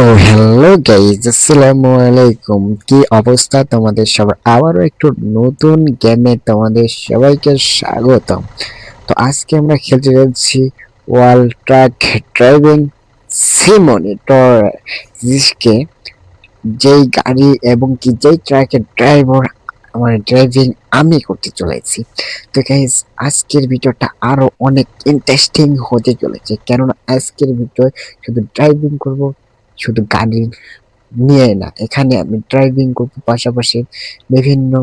Hello guys, আসসালামু আলাইকুম। কি অবস্থা তোমাদের সবার? আবারও একটু নতুন গেমে তোমাদের সবাইকে স্বাগতম। তো আজকে আমরা খেলতে যাচ্ছি ওয়ার্ল্ড ট্রাক ড্রাইভিং সিমুলেটর, জিসকে যেই গাড়ি এবং কি যেই ট্রাকের ড্রাইভার আমার ড্রাইভিং আমি করতে চলেছি। তো গাইজ, আজকের ভিডিওটা আরো অনেক ইন্টারেস্টিং হতে চলেছে, কেননা আজকের ভিডিও শুধু ড্রাইভিং করব, শুধু গাড়ি নিয়ে না, এখানে আমি ড্রাইভিং করবো পাশাপাশি বিভিন্ন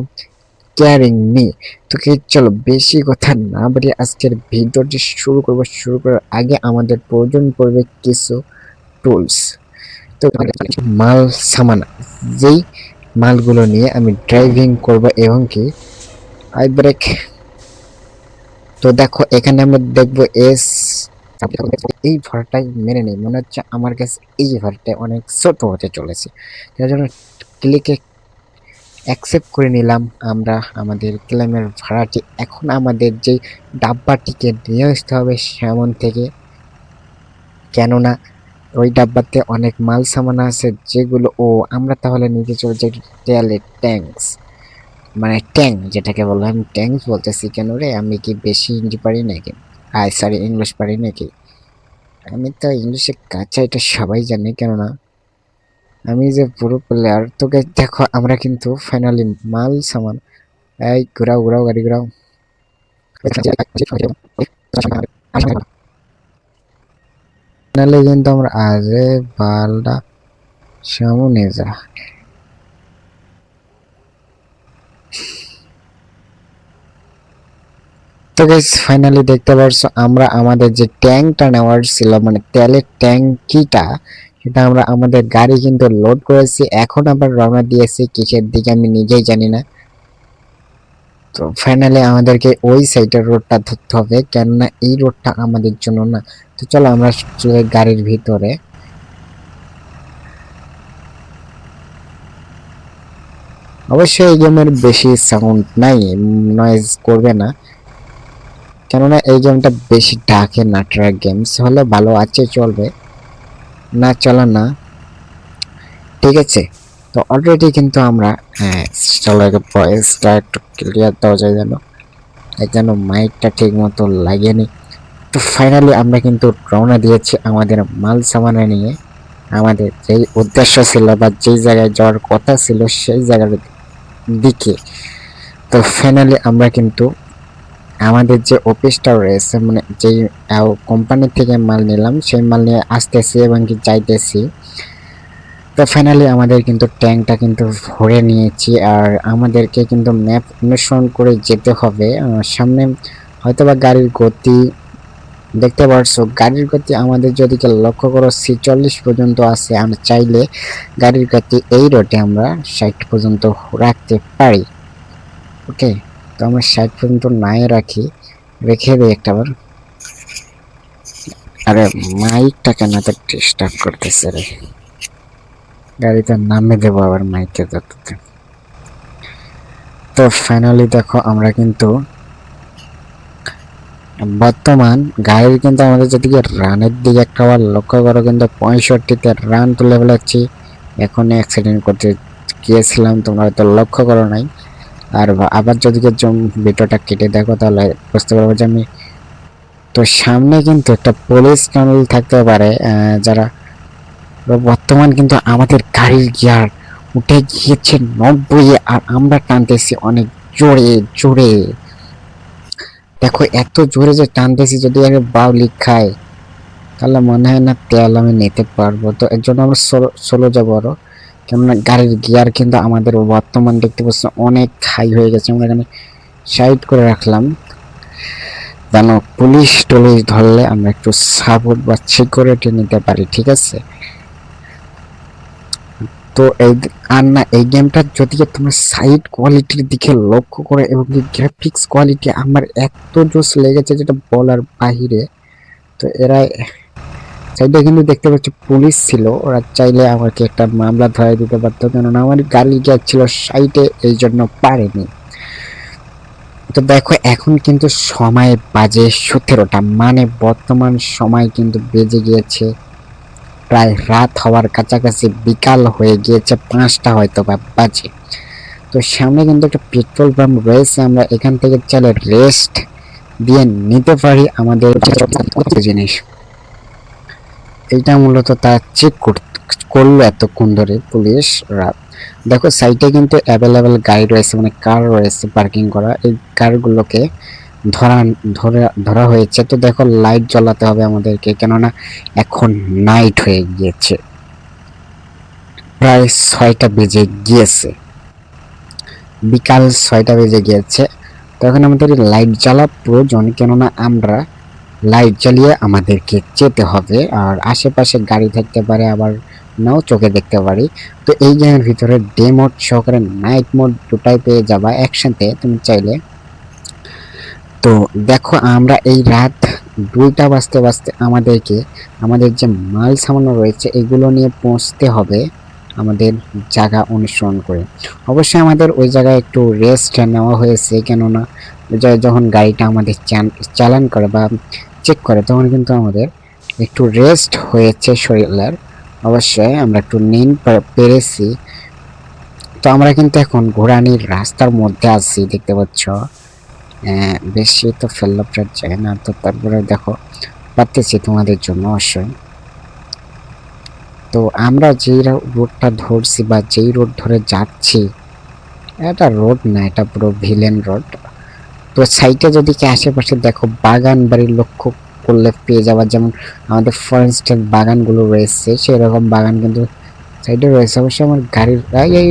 কেয়ারিং নিয়ে। তো কি চলো বেশি কথা না বাড়িয়ে আজকের ভিডিওটি শুরু করবো। শুরু করার আগে আমাদের প্রয়োজন পড়বে কিছু টুলস। তো মাল সামান, যেই মালগুলো নিয়ে আমি ড্রাইভিং করব এবং কি আই ব্রেক। তো দেখো এখানে আমরা দেখবো এস, এই ভাড়াটাই মেনে নেই, মনে হচ্ছে আমার কাছে এই ভাড়াটা অনেক ছোট হতে চলেছে, যার জন্য ক্লিকে অ্যাকসেপ্ট করে নিলাম আমরা আমাদের ক্লেমের ভাড়াটি। এখন আমাদের যে ডাব্বাটিকে নিয়ে আসতে হবে সেমন থেকে, কেননা ওই ডাব্বাতে অনেক মাল সামান আছে যেগুলো আমরা তাহলে নিতে চলে যাই তেলের ট্যাঙ্কস, মানে ট্যাঙ্ক যেটাকে বললাম। আমি ট্যাঙ্কস বলতেছি কেন রে, আমি কি বেশি হিন্দি পারি নাকি? সরি, ইংলিশ পারি নাকি? আমি তো ইংলিশে কাঁচা, এটা সবাই জানে, কেননা আমি যে পুরো প্লেয়ার। তোকে দেখো আমরা কিন্তু ফাইনালি মাল সামান, এই ঘুরাও ঘুরাও গাড়ি ঘুরাও, ফাইনালি কিন্তু আমরা আরে বালটা সামনে যা। তো গাইস ফাইনালি দেখতে পারছো আমরা আমাদের যে ট্যাঙ্কটা নেওয়ার ছিল, মানে তেলের ট্যাঙ্কিটা, সেটা আমরা আমাদের গাড়ি কিন্তু লোড করেছি। এখন আবার রওনা দিয়েছি কিসের দিকে আমি নিজেই জানি না। তো ফাইনালি আমাদেরকে ওই সাইডের রোডটা ধরতে হবে, কেননা এই রোডটা আমাদের জন্য না। তো চলো আমরা চলে গাড়ির ভিতরে। অবশ্যই এই গেমের বেশি সাউন্ড নাই, নয়েজ করবে না, কেননা এই গেমটা বেশি ডাকে না। ট্র্যাক গেমস হলে ভালো আছে, চলবে, না চলে না, ঠিক আছে। তো অলরেডি কিন্তু আমরা, হ্যাঁ চলো ভয়েসটা একটু ক্লিয়ার দেওয়া যায় যেন, যেন মাইকটা ঠিক মতো লাগেনি। তো ফাইনালি আমরা কিন্তু রওনা দিয়েছি আমাদের মাল সামানা নিয়ে, আমাদের যেই উদ্দেশ্য ছিল বা যেই জায়গায় যাওয়ার কথা ছিল সেই জায়গার দিকে। তো ফাইনালি আমরা কিন্তু আমাদের যে অফিসটা রয়েছে, মানে যেই কোম্পানি থেকে মাল নিলাম সেই মাল নিয়ে আসতেছি এবং কি যাইতেছি। তো ফাইনালি আমাদের কিন্তু ট্যাঙ্কটা কিন্তু ভরে নিয়েছি, আর আমাদেরকে কিন্তু ম্যাপ অনুসরণ করে যেতে হবে। সামনে হয়তোবা গাড়ির গতি দেখতে পারছো, গাড়ির গতি আমাদের যদি লক্ষ্য করো 46 পর্যন্ত আছে। আমরা চাইলে গাড়ির গতি এই রোডে আমরা 60 পর্যন্ত রাখতে পারি। ওকে, তো আমরা 60 পর্যন্ত নাই রাখি, রেখে দিই একটাবার। আরে মাইকটা কেন তো ডিস্টার্ব করতেছে রে, গাড়িতে নামে দেবো আবার মাইকে ধরতে। তো ফাইনালি দেখো আমরা কিন্তু বর্তমান গাড়ির কিন্তু আমাদের যেদিকে রানের দিকে একটা আবার লক্ষ্য করো, কিন্তু 65তে রান তুলে ফেলাচ্ছি। এখন অ্যাক্সিডেন্ট করতে গিয়েছিলাম, তোমরা হয়তো লক্ষ্য করো নাই। আর আবার যদি ভিডিওটা কেটে দেখো তাহলে বুঝতে পারবো যে আমি, তো সামনে কিন্তু একটা পুলিশ টানেল থাকতে পারে যারা, বর্তমান কিন্তু আমাদের গাড়ির গিয়ার উঠে গিয়েছে 90, আর আমরা টানতেছি অনেক জোরে জোরে। দেখো এত জোরে যে টানতেছি, যদি আগে বাউলি খায় তাহলে মনে হয় না তেল আমি নিতে পারবো। তো এর জন্য আমরা সোলো যাবো আরো, কেননা গাড়ির গিয়ার কিন্তু আমাদের বর্তমান দেখতে পাচ্ছি অনেক হাই হয়ে গেছে। আমরা এখানে সাইড করে রাখলাম, জানো পুলিশ টুলিশ ধরলে আমরা একটু সাপোর্ট বা সিকিউরিটি নিতে পারি, ঠিক আছে। তো এই আর না, এই গেমটা যদি তোমরা সাইড কোয়ালিটির দিকে লক্ষ্য করে এবং গ্রাফিক্স কোয়ালিটি আমার এত জোস লেগেছে যেটা বলার বাহিরে। তো এরা সাইডে কিন্তু দেখতে পাচ্ছি পুলিশ ছিল, ওরা চাইলে আমাকে একটা মামলা ধরাই দিতে পারতো, কেননা আমার গাড়ি গিয়েছিল সাইডে, এই জন্য পারেনি। তো দেখো এখন কিন্তু সময় বাজে 17টা, মানে বর্তমান সময় কিন্তু বেজে গিয়েছে প্রায় রাত হওয়ার কাছাকাছি, বিকাল হয়ে গিয়েছে, 5টা হয়তো বা বাজে। তো সামনে কিন্তু একটা পেট্রোল পাম্প রয়েছে, আমরা এখান থেকে চলে রেস্ট দিয়ে নিতে পারি আমাদের জিনিস। এইটা মূলত তা চেক করলো এতক্ষণ ধরে পুলিশরা। দেখো সাইডে কিন্তু অ্যাভেলেবেল গাড়ি রয়েছে, মানে কার রয়েছে পার্কিং করা, এই কারগুলোকে ধরা ধরা হয়েছে। তো দেখো লাইট জ্বালাতে হবে আমাদেরকে, কেননা এখন নাইট হয়ে গিয়েছে, প্রায় 6টা বেজে গিয়েছে, বিকাল 6টা বেজে গিয়েছে। তো এখন আমাদের লাইট জ্বালা প্রয়োজন, কেননা আমরা লাইট জ্বালিয়ে আমাদেরকে যেতে হবে। আর আশেপাশে গাড়ি থাকতে পারে, আবার নাও চোখে দেখতে পারি। তো এই গেমের ভিতরে ডে মোড সহকারে নাইট মোড দুটাই পেয়ে যাবা একসাথে তুমি চাইলে। তো দেখো আমরা এই রাত 2টা বাজতে বাজতে আমাদেরকে আমাদের যে মাল সামান্য রয়েছে এগুলো নিয়ে পৌঁছতে হবে আমাদের জায়গা অনুসরণ করে। অবশ্যই আমাদের ওই জায়গায় একটু রেস্ট নেওয়া হয়েছে, কেননা ওই জায়গায় যখন গাড়িটা আমাদের চালান করে বা চেক করে তখন কিন্তু আমাদের একটু রেস্ট হয়েছে শরীরের। অবশ্যই আমরা একটু নিন পেরেছি। তো আমরা কিন্তু এখন ঘোরানির রাস্তার মধ্যে আছি, দেখতে পাচ্ছ। বেশি তো ফেললাপটা যায় না, তো তারপরে দেখো পারতেছি তোমাদের জন্য অবশ্যই। তো আমরা যেই রোডটা ধরছি বা যেই রোড ধরে যাচ্ছি, এটা রোড না, এটা পুরো ভিলেন রোড। তো সাইডে যদি কি আশেপাশে দেখো বাগান বাড়ি লক্ষ্য করলে পেয়ে যাওয়া, যেমন আমাদের ফরেস্টের বাগানগুলো রয়েছে সেরকম বাগান কিন্তু সাইডে রয়েছে। অবশ্যই আমার গাড়ির এই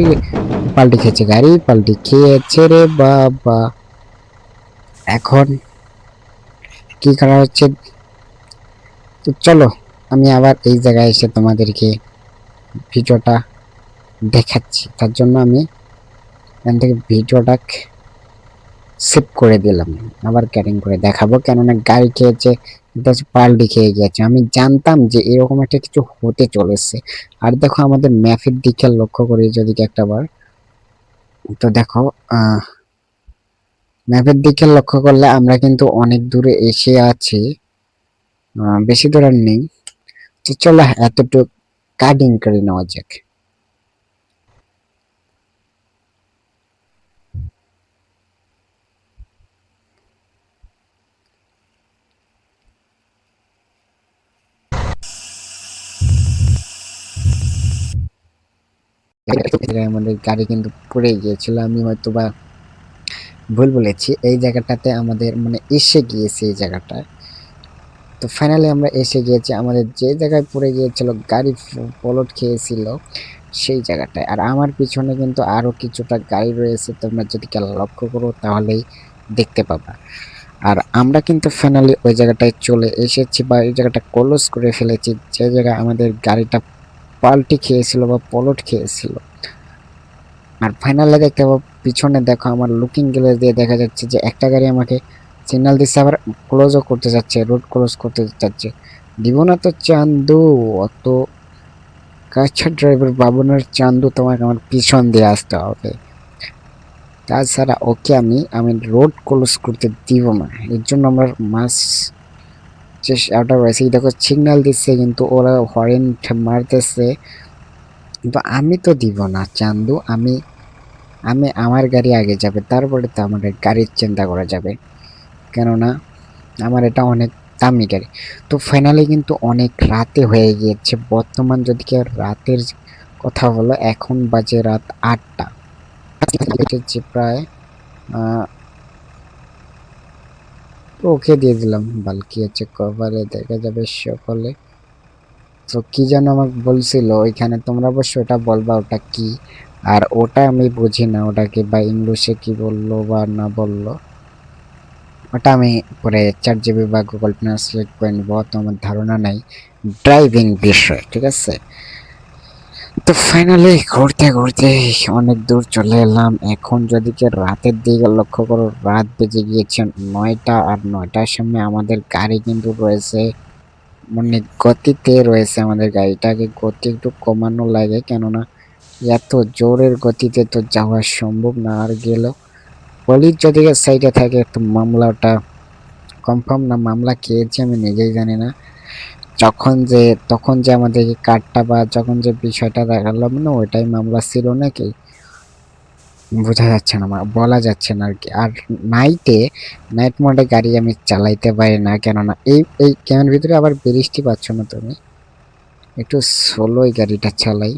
পাল্টি খেয়েছে, গাড়ি পাল্টি খেয়েছে রে বাবা। এখন কি করা হচ্ছে? তো চলো আমি আবার এই জায়গায় এসে তোমাদেরকে ভিডিওটা দেখাচ্ছি। তার জন্য আমি এখান থেকে ভিডিওটা সেভ করে দিলাম, আবার ক্যারিং করে দেখাবো, কেননা গাড়ি খেয়েছে, পাল্টি খেয়ে গেছে। আমি জানতাম যে এরকম একটা কিছু হতে চলেছে। আর দেখো আমাদের ম্যাপের দিকে লক্ষ্য করি যদি একটা বার, তো দেখো ম্যাপের দিকে লক্ষ্য করলে আমরা কিন্তু অনেক দূরে এসে আছি, বেশি দূর আর নেই। তো চলো এতটুকু কাটিং করে নেওয়া যাক। আমাদের গাড়ি কিন্তু পড়ে গিয়েছিল, আমি হয়তো বা ভুল বলেছি। এই জায়গাটাতে আমাদের মানে এসে গিয়েছে এই জায়গাটায়। তো ফাইনালি আমরা এসে গিয়েছি আমাদের যে জায়গায় পড়ে গিয়েছিল, গাড়ি পলট খেয়েছিল সেই জায়গাটায়। আর আমার পিছনে কিন্তু আরো কিছুটা গাড়ি রয়েছে, তোমরা যদি লক্ষ্য করো তাহলেই দেখতে পাবা। আর আমরা কিন্তু ফাইনালি ওই জায়গাটায় চলে এসেছি, বা এই জায়গাটা ক্লোজ করে ফেলেছি, যে জায়গায় আমাদের গাড়িটা পাল্টি খেয়েছিল বা পলট খেয়েছিল। আর ফাইনালে দেখতে পাবো পিছনে, দেখো আমার লুকিং গ্লাস দিয়ে দেখা যাচ্ছে যে একটা গাড়ি আমাকে সিগন্যাল দিচ্ছে, আবার ক্লোজও করতে যাচ্ছে, রোড ক্লোজ করতে যাচ্ছে। দিব না তো চান্দু, অত কাছা ড্রাইভার বাবুনের চান্দু, তোমাকে আমার পিছন দিয়ে আসতে হবে, তাছাড়া ওকে আমি রোড ক্লোজ করতে দিব না। এর জন্য আমার মাস চেষ্টা রয়েছে। দেখো সিগন্যাল দিচ্ছে কিন্তু ওরা হরেন মারতেছে, কিন্তু আমি তো দিব না চান্দু। আমি আমি আমার গাড়ি আগে যাবে, তারপরে তো আমাদের গাড়ির চিন্তা করা যাবে, কেননা আমার এটা অনেক দামি গাড়ি। তো ফাইনালি কিন্তু অনেক রাতে হয়ে গিয়েছে, বর্তমান যদি কেউ রাতের কথা বলো, এখন বাজে রাত 8টা, প্রায় ওকে দিয়ে দিলাম, বালকি আছে কভারে দেখা যাবে সকলে। তো কি যেন আমাকে বলছিল ওইখানে, তোমরা অবশ্য ওটা বলবা ওটা কি। আর ওটা আমি বুঝি না ওটাকে, বা ইংলিশে কি বললো বা না বললো, ওটা আমি পরে ChatGPT বা গুগল ট্রান্সলেট করে নিব, তো আমার ধারণা নাই ড্রাইভিং বিষয়, ঠিক আছে। তো ফাইনালি ঘুরতে ঘুরতে অনেক দূর চলে এলাম। এখন যদি কে রাতের দিকে লক্ষ্য করো, রাত বেজে গিয়েছে 9টা, আর 9টার সময় আমাদের গাড়ি কিন্তু রয়েছে মানে গতিতে রয়েছে। আমাদের গাড়িটাকে গতি একটু কমানো লাগে, কেননা এত জোরের গতিতে তো যাওয়া সম্ভব না। আর গেলেও পুলিশ যদি সাইডে থাকে, একটু মামলাটা কনফার্ম না, মামলা খেয়েছি আমি নিজেই জানি না। তখন যে আমাদের কার্ডটা বা যখন যে বিষয়টা দেখালাম না, ওইটাই মামলা ছিল নাকি বোঝা যাচ্ছে না, বলা যাচ্ছে না আর কি। আর নাইট মোডে গাড়ি আমি চালাইতে পারি না, কেননা এই গেমের ভিতরে আবার বৃষ্টি পাচ্ছ না তুমি, একটু স্লোই গাড়িটা চালাই।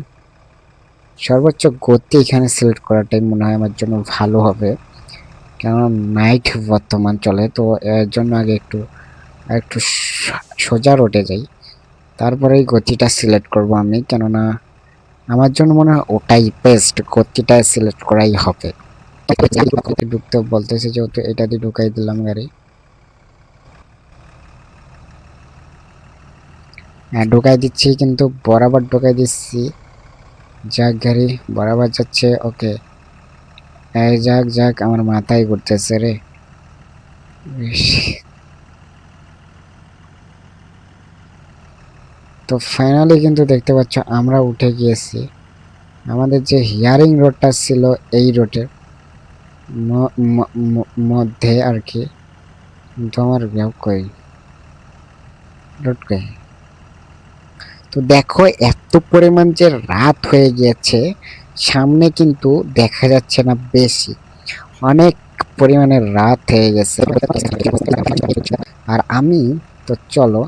সর্বোচ্চ গতি এখানে সিলেক্ট করাটাই মনে হয় আমার জন্য ভালো হবে, কেননা নাইট বর্তমান চলে। তো এর জন্য আগে একটু একটু সোজা রোডে যাই, তারপরে এই গতিটা সিলেক্ট করব আমি, কেননা আমার জন্য মনে হয় ওটাই বেস্ট, গতিটা সিলেক্ট করাই হবে। ঢুকতে বলতেছে যেহেতু এটা দিয়ে ঢুকাই দিলাম গাড়ি। হ্যাঁ ঢুকাই দিচ্ছি, কিন্তু বরাবর ঢুকাই দিচ্ছি। যাক গাড়ি বরাবর যাচ্ছে, ওকে। এই যাক যাক, আমার মাথায় ঘুরতেছে রে। তো ফাইনালি কিন্তু দেখতে পাচ্ছ আমরা উঠে গিয়েছি আমাদের যে হিয়ারিং রোডটা ছিল এই রোডের মধ্যে আর কি। কিন্তু আমার কই রোড কই। তো দেখো এত পরিমাণ যে রাত হয়ে গিয়েছে, সামনে কিন্তু দেখা যাচ্ছে না বেশি, অনেক পরিমাণে রাত হয়ে গেছে। আর আমি তো চলো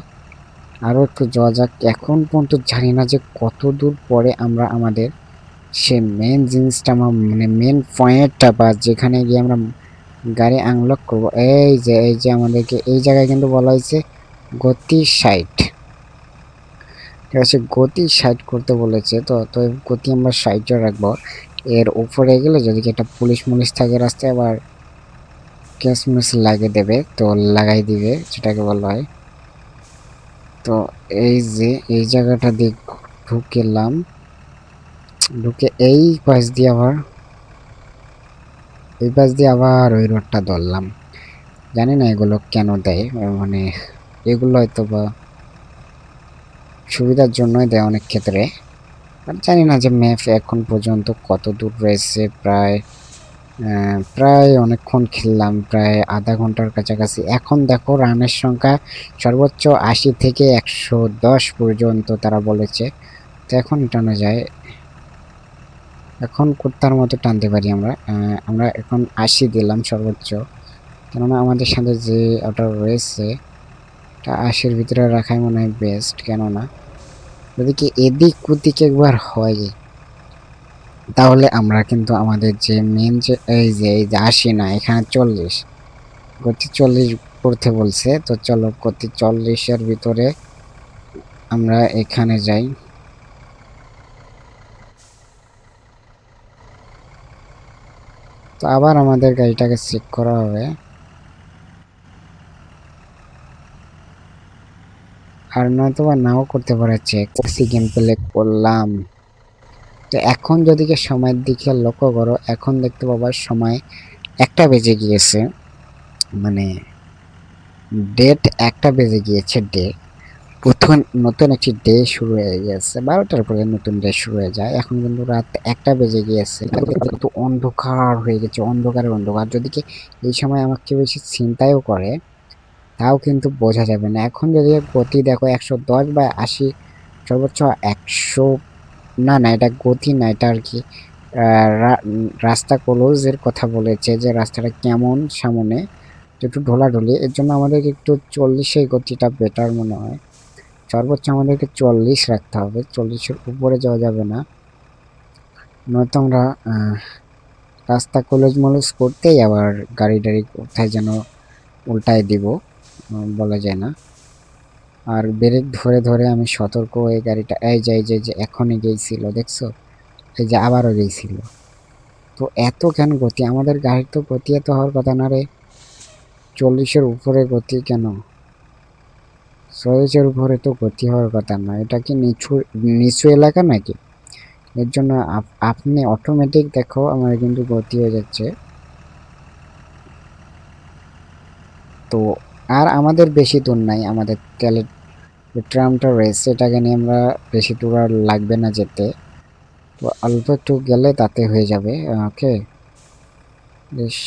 আরো একটু যাওয়া যাক। এখন পর্যন্ত জানি না যে কত দূর পরে আমরা আমাদের সে মেন জিনিসটা, মানে মেন পয়েন্টটা বা যেখানে গিয়ে আমরা গাড়ি আনলক করবো। এই যে আমাদেরকে এই জায়গায় কিন্তু বলা হয়েছে গতি 60, ঠিক আছে, গতি 60 করতে বলেছে। তো তো গতি আমরা 60 রাখবো। এর উপরে গেলে যদি একটা পুলিশ মুলিশ থাকে রাস্তায়, আবার কেস মিস লাগিয়ে দেবে, তো লাগাই দিবে যেটাকে বলা হয়। তো এই যে এই জায়গাটা দিয়ে ঢুকেলাম, ঢুকে এই পাশ দিয়ে আবার ওই রোডটা ধরলাম। জানি না এগুলো কেন দেয়, মানে এগুলো হয়তো বা সুবিধার জন্যই দেয় অনেক ক্ষেত্রে। আর জানি না যে ম্যাপ এখন পর্যন্ত কত দূর রয়েছে। প্রায় অনেকক্ষণ খেললাম, প্রায় আধা ঘন্টার কাছাকাছি। এখন দেখো রানের সংখ্যা সর্বোচ্চ 80 থেকে 110 পর্যন্ত তারা বলেছে। তো এখন টানা যায়, এখন কুত্তার মতো টানতে পারি আমরা। আমরা এখন 80 দিলাম সর্বোচ্চ, কেননা আমাদের সাথে যে ওটা রয়েছে এটা 80-র ভিতরে রাখাই মনে হয় বেস্ট। কেননা যদি কি এদিক ওদিক একবার হয়, তাহলে আমরা কিন্তু আমাদের যে মেন যে এই যে 80 না, এখানে 40, গতি 40 করতে বলছে। তো চলো গতি 40-এর ভিতরে আমরা এখানে যাই। তো আবার আমাদের গাড়িটাকে চেক করা হবে, আর নয়তো বা নাও করতে পারে চেক। গেম প্লে করলাম। তো এখন যদি সময়ের দিকে লক্ষ্য করো, এখন দেখতে পাবা সময় 1টা বেজে গিয়েছে, মানে ডেট 1টা বেজে গিয়েছে। প্রথম নতুন একটি ডে শুরু হয়ে গেছে, 12টার পরে নতুন ডে শুরু হয়ে যায়। এখন কিন্তু রাত 1টা বেজে গিয়েছে, কিন্তু অন্ধকার হয়ে গেছে, অন্ধকারের অন্ধকার। যদি কি এই সময় আমাকে বেশি চিন্তাও করে, তাও কিন্তু বোঝা যাবে না। এখন যদি গতি দেখো 110 বা 80, সর্বোচ্চ 100, না না এটা গতি না, এটা আর কি রাস্তা ক্লোজের কথা বলেছে, যে রাস্তাটা কেমন সামনে একটু ঢোলাঢুলি, এর জন্য আমাদেরকে একটু 40-এ গতিটা বেটার মনে হয়। সর্বোচ্চ আমাদেরকে 40 রাখতে হবে, 40-এর উপরে যাওয়া যাবে না, নয়তো আমরা রাস্তা কলেজ মলেজ করতেই আবার গাড়ি টাড়ি কোথায় যেন উল্টায় দিব, বলা যায় না। আর ব্রেক ধরে ধরে আমি সতর্ক হয়ে গাড়িটা, এই যে এখনই গেছিল দেখছো, এই যে আবারও গেছিল। তো এত কেন গতি আমাদের গাড়ির? তো গতি এত হওয়ার কথা না রে, 40-এর উপরে গতি কেন? 40-এর উপরে তো গতি হওয়ার কথা না, এটা কি নিচু নিচু এলাকা নাকি? এর জন্য আপনি অটোমেটিক দেখো আমার কিন্তু গতি হয়ে যাচ্ছে। তো আর আমাদের বেশি দূর নাই, আমাদের ট্রামটা রয়েছে, এটাকে নিয়ে আমরা বেশি দূর আর লাগবে না যেতে। তো অল্প একটু গেলে তাতে হয়ে যাবে। ওকে, বেশ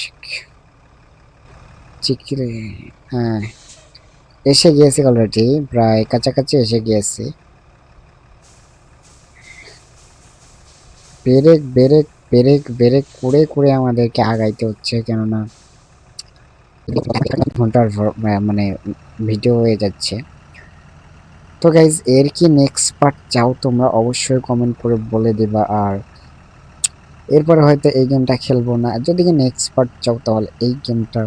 চিকিরে, হ্যাঁ এসে গিয়েছি অলরেডি, প্রায় কাছাকাছি এসে গিয়েছি। ব্রেক ব্রেক ব্রেক ব্রেক করে করে আমাদেরকে আগাইতে হচ্ছে, কেননা ঘন্টার মানে ভিডিও হয়ে যাচ্ছে। তো গাইজ এর কি নেক্সট পার্ট চাও তোমরা অবশ্যই কমেন্ট করে বলে দিবা। আর এরপরে হয়তো এই গেমটা খেলবো না, যদি কি নেক্সট পার্ট চাও তাহলে এই গেমটার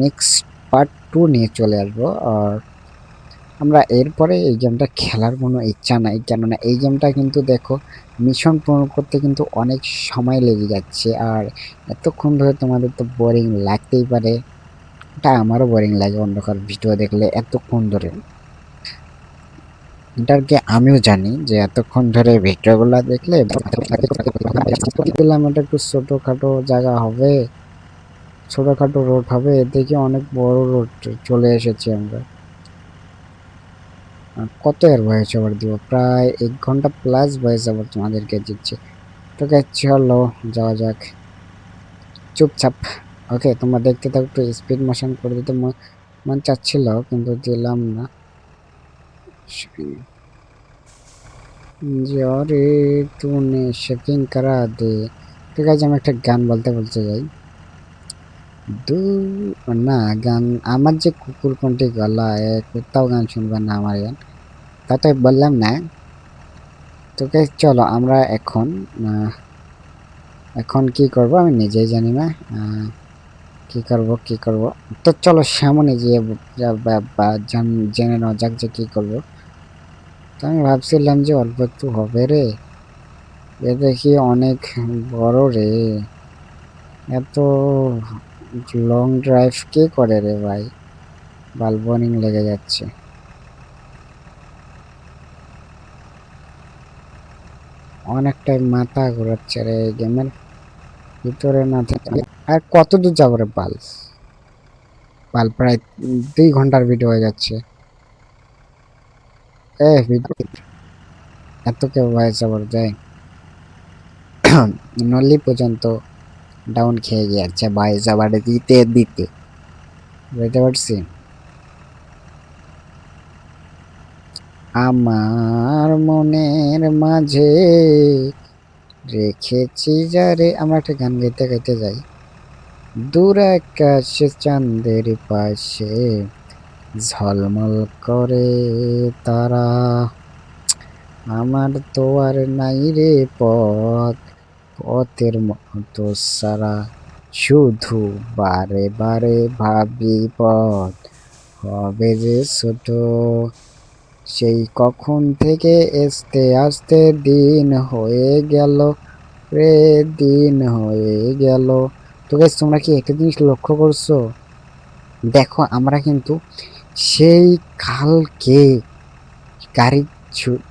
নেক্সট পার্ট 2 নিয়ে চলে আসবো। আর আমরা এরপরে এই গেমটা খেলার কোনো ইচ্ছা নাই, কেননা এই গেমটা কিন্তু দেখো মিশন পূরণ করতে কিন্তু অনেক সময় লেগে যাচ্ছে। আর এতক্ষণ ধরে তোমাদের তো বোরিং লাগতেই পারে, এটা আমারও বোরিং লাগে অন্য কারোর ভিডিও দেখলে এতক্ষণ ধরে। এটাকে আমিও জানি যে এতক্ষণ ধরে ভিডিওগুলো দেখলে দিলাম, এটা একটু ছোটখাটো জায়গা হবে, ছোটখাটো রোড হবে, দেখি অনেক বড় রোড চলে এসেছি আমরা। কত এর ভয়েস ওভার দিব, প্রায় 1 ঘন্টা প্লাস ভয়েস ওভার তোমাদেরকে দিচ্ছি। তো চলো যাওয়া যাক চুপচাপ। ওকে, তোমরা দেখতে থাকো, একটু স্পিড মোশন করে দিতে মন চাচ্ছিল কিন্তু দিলাম না। জরে তूने शेकिंग करा दे। ঠিক আছে, আমি একটা গান বলতে বলতে যাই। দু না, গান আমার যে কুকুর কোনটি গলায়, কোথাও গান শুনবে না আমার গান, তা তো বললাম না। তো চলো আমরা এখন এখন কি করব আমি নিজেই জানি না। কি করব, তো চলো সামনে গিয়ে জেনে নেওয়া যাক যে কি করব। তো আমি ভাবছিলাম যে অল্প একটু হবে রে, এ দেখি অনেক বড় রে, এত লং ড্রাইভ কে করে রে ভাই, বালবোনিং লেগে যাচ্ছে। অনেকটাই মাথা ঘোরাচ্ছে রে এই গেমের ভিতরে না থাকলে। আর কত দূর যাবো রে বাল, প্রায় 2 ঘন্টার ভিডিও হয়ে যাচ্ছে। এত কেউ ভয়েস ওভার দেয়? নল্লি পর্যন্ত ডাউন খেয়ে গিয়েছে ভয়েস ওভার দিতে দিতে, বুঝতে পারছি। আমার মনের মাঝে রেখেছি যারে, আমরা একটা গান গাইতে গাইতে যাই। দূর আকাশে চাঁদের পাশে ঝলমল করে তারা, আমার তো আর নাই রে পথ, পথের মতো সারা, শুধু বারে বারে ভাবি পথ হবে যে ছোট, সেই কখন থেকে আস্তে আস্তে দিন হয়ে গেল রে, দিন হয়ে গেল। তো গাইস তোমরা কি একটা জিনিস লক্ষ্য করছো, দেখো আমরা কিন্তু সেই কালকে গাড়ি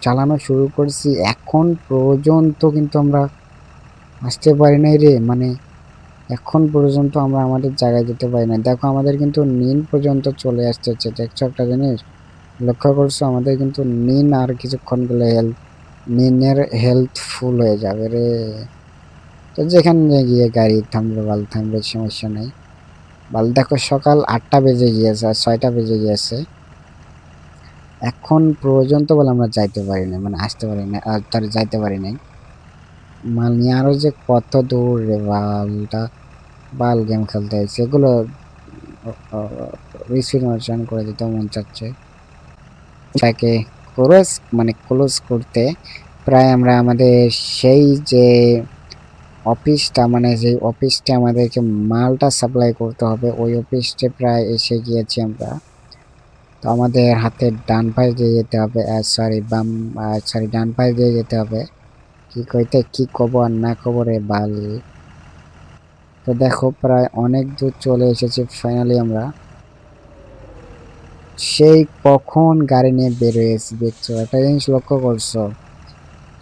চালানো শুরু করছি, এখন পর্যন্ত কিন্তু আমরা আসতে পারি নাই রে, মানে এখন পর্যন্ত আমরা আমাদের জায়গায় যেতে পারি না। দেখো আমাদের কিন্তু নিন পর্যন্ত চলে আসতেছে, দেখছো একটা জিনিস লক্ষ্য করছো, আমাদের কিন্তু নিন আর কিছুক্ষণ গেলে নিনের হেলথ ফুল হয়ে যাবে রে। তো যেখানে গিয়ে গাড়ি থামবে বাল থামবে, সমস্যা নেই বাল। দেখো সকাল 8টা বেজে গিয়েছে আর 6টা বেজে গিয়েছে, এখন পর্যন্ত বলে আমরা যাইতে পারি না, মানে আসতে পারি না, আর তার যাইতে পারি নাই। মানে আরো যে কত দূর রে বালটা, বাল গেম খেলতে হয়েছে এগুলো রিসিভ করে দিতে মন চাচ্ছে। তাকে ক্লোজ মানে ক্লোজ করতে প্রায় আমরা আমাদের সেই যে অফিসটা, মানে যে অফিসটা আমাদেরকে মালটা সাপ্লাই করতে হবে, ওই অফিসটা প্রায় এসে গিয়েছি আমরা। তো আমাদের হাতের ডান পাশ দিয়ে যেতে হবে, সরি বাম, সরি ডান পাশ দিয়ে যেতে হবে। কি কইতে কি কব আর না কব রে বাল। তো দেখো প্রায় অনেক দূর চলে এসেছি ফাইনালি আমরা, সেই কখন গাড়ি নিয়ে বের হয়েছি দেখছো, একটা জিনিস লক্ষ্য করছো,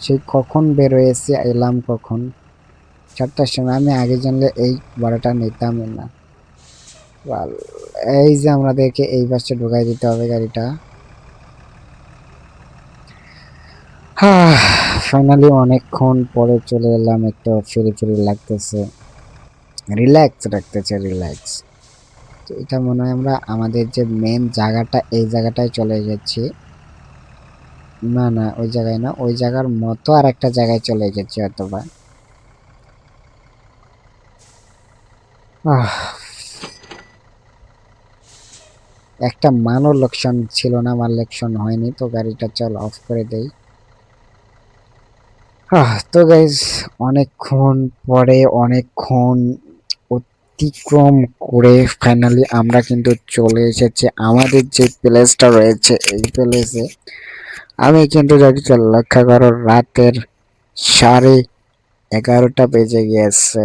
সেই কখন বের হয়েছি এলাম কখন 4টার সময়। আমি আগে জানলে এই ভাড়াটা নিতামই না বাল। এই যে আমাদেরকে এই বাসে ঢুকাই দিতে হবে গাড়িটা। ফাইনালি অনেকক্ষণ পরে চলে এলাম, একটু ফ্রি ফ্রি লাগতেছে, রিল্যাক্স রাখতেছে রিল্যাক্স। তো এটা মনে হয় আমরা আমাদের যে মেন জায়গাটা এই জায়গাটায় চলে গেছি। না না, ওই জায়গায় না, ওই জায়গার মতো আর একটা জায়গায় চলে গেছি অথবা। আহ, একটা মানও লোকসান ছিল না, আমার লোকসান হয়নি, তো গাড়িটা চল অফ করে দেই। তো গাইজ, অনেকক্ষণ পরে অনেকক্ষণ অতিক্রম করে ফাইনালি আমরা কিন্তু চলে এসেছি আমাদের যে প্লেসটা রয়েছে এই প্লেসে। আমি কিন্তু যদি লক্ষ্য করো রাতের 11:30 বেজে গিয়েছে।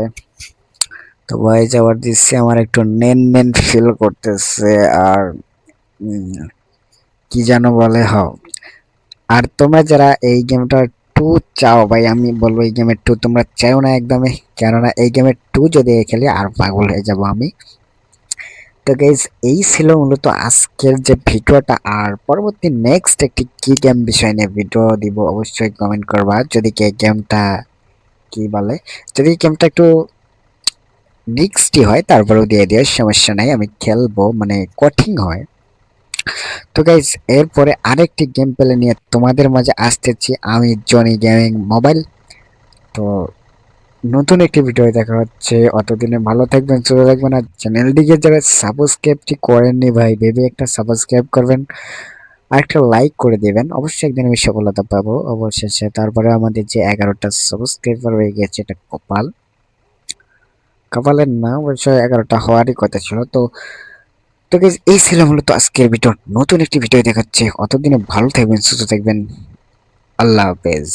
তো ভাই যাওয়ার দৃশ্যে আমার একটু নেন নেন ফিল করতেছে। আর উম, কি যেন বলে আর তোমরা যারা এই গেমটা টু চাও ভাই, আমি বলবো এই গেমের টু তোমরা চাও না একদমই, কেননা এই গেমের টু যদি খেলি আর পাগল হয়ে যাব আমি। তো গাইজ, এই ছিল মূলত আজকের যে ভিডিওটা। আর পরবর্তী নেক্সট একটি কি গেম বিষয় নিয়ে ভিডিও দিব অবশ্যই কমেন্ট করবা। যদি কে গেমটা কি বলে, যদি গেমটা একটু নেক্সটই হয় তারপরেও দিয়ে দিও, সমস্যা নাই, আমি খেলবো, মানে কঠিন হয়। তো গাইজ, এরপরে আরেকটি গেম প্লে নিয়ে তোমাদের মাঝে আসতেছি আমি, জনি গেমিং মোবাইল। তো নতুন একটি ভিডিও দেখা হচ্ছে, অতদিনে ভালো থাকবেন, সুস্থ থাকবেন। আর চ্যানেলটিকে যারা সাবস্ক্রাইবটি করেননি ভাই, ভেবে একটা সাবস্ক্রাইব করবেন আর একটা লাইক করে দেবেন, অবশ্যই একদিন আমি সফলতা পাবো অবশেষে। তারপরে আমাদের যে 11টা সাবস্ক্রাইবার হয়ে গেছে, এটা কপাল, কপালের না অবশ্য 11টা হওয়ারই কথা ছিল। তো তো guys, এই ছিল মূলত আজকের ভিডিও। নতুন একটি ভিডিও দেখাচ্ছে, অতদিনে ভালো থাকবেন, সুস্থ থাকবেন, আল্লাহ হাফেজ।